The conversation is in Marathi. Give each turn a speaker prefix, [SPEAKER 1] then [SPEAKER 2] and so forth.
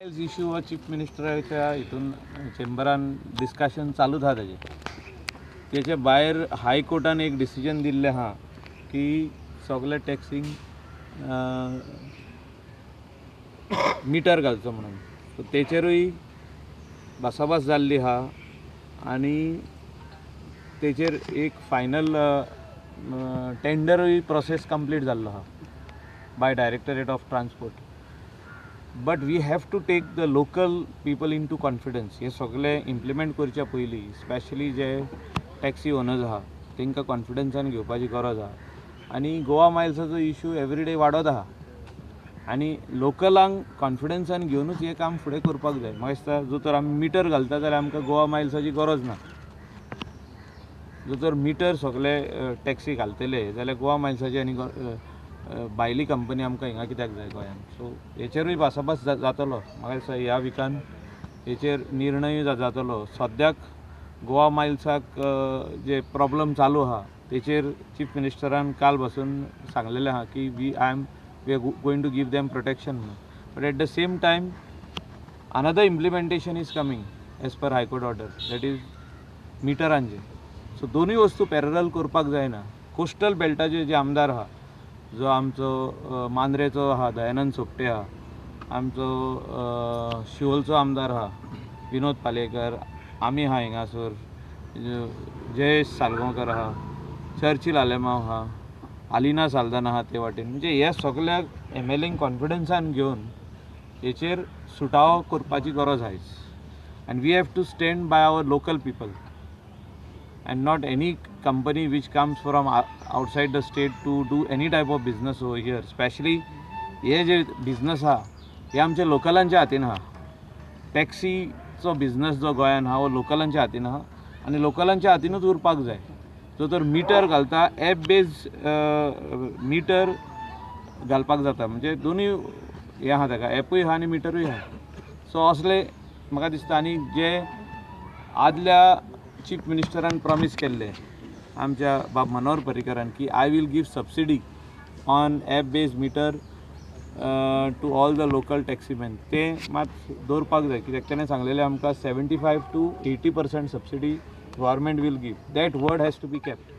[SPEAKER 1] इश्यू हो चीफ मिनिस्टराच्या हितून चेंबरान डिस्कशन चालू आहा तेचे भायर हायकोर्टान एक डिसिजन दिल्लें आहा की सगळे टॅक्सींग मिटर घालचो म्हणून. सो तेचेरूय भासाभास जाल्ली आहा आनी तेचेर एक फायनल टेंडरूय प्रोसेस कंप्लीट जाल्लो आहा by directorate of transport. But we have to take the local people into confidence. हे सगळे इम्प्लिमेंट करच्या पयलीं स्पेशली जे टॅक्सी ओनर्स आहा तांकां कॉन्फिडन्सान घेवपाची गरज आहा. आनी गोवा मायल्साचो इश्यू एवरीडे वाडत आहा आनी लोकलांक कॉन्फिडन्सान घेवनूच हें काम फुडें करपाक जाय. म्हाका दिसता जो तर आमी मिटर घालता जाल्यार आमकां गोवा मायल्साची गरज ना. जो तर मिटर सगळे टॅक्सी घालतले जाल्यार गोवा मायल्साची आनी भायली कंपनी आमकां हिंगा कित्याक जाय गोंयांत. सो हेचेरूय भासाभास जातलो. म्हाका दिसता ह्या विकान हेचेर निर्णय जातलो. सद्याक गोवा मायल्साक जे प्रॉब्लम चालू आहा तेचेर चीफ मिनिस्टरान काल बसून सांगलेलें आहा की we are going to give them protection म्हणून. But at the same time another implementation is coming as per high court order, that is मिटरांचे. सो दोनूय वस्तू पॅरलल करपाक जायना. कोस्टल बेल्टाचे जे आमदार आहा, जो आमचो मांद्रेचो आहा दयानंद सोपटे आहा, आमचो शिवोलचो आमदार आहा विनोद पालयेकर, आमी आहा हिंगासर, जयेश सालगांवकर आहा, चर्चिल आलेमांव आहा, आलिना सालदान आहा ते वाटेन. म्हणजे हे सगळ्याक MLAंक कॉन्फिडन्सान घेवन हेचेर सुटावो करपाची गरज आयज. And we have to stand by our local people and not any company which comes from outside the state to do any type of business over here. Especially हे जे बिझनस आहा हे आमच्या लोकलांच्या हातीन आहा. टॅक्सीचो बिझनस जो गोंयान आहा हो लोकलांच्या हातीन आहा आनी लोकलांच्या हातीनूच उरपाक जाय. जो तर मिटर घालता एप बेज मिटर घालपाक जाता. म्हणजे दोनूय हे आहा ताका, एपूय आहा आनी मिटरूय आहा. सो असले म्हाका दिसता. आनी जे आदल्या चीफ मिनिस्टरान प्रॉमीस केल्ले आमच्या बाब मनोहर पर्रीकरान की I will give subsidy on app based meter to all the local taximen, ते मात दवरपाक जाय. कित्याक ताणें सांगलेलें आमकां 75 to 80% subsidy government will give. That word has to be kept.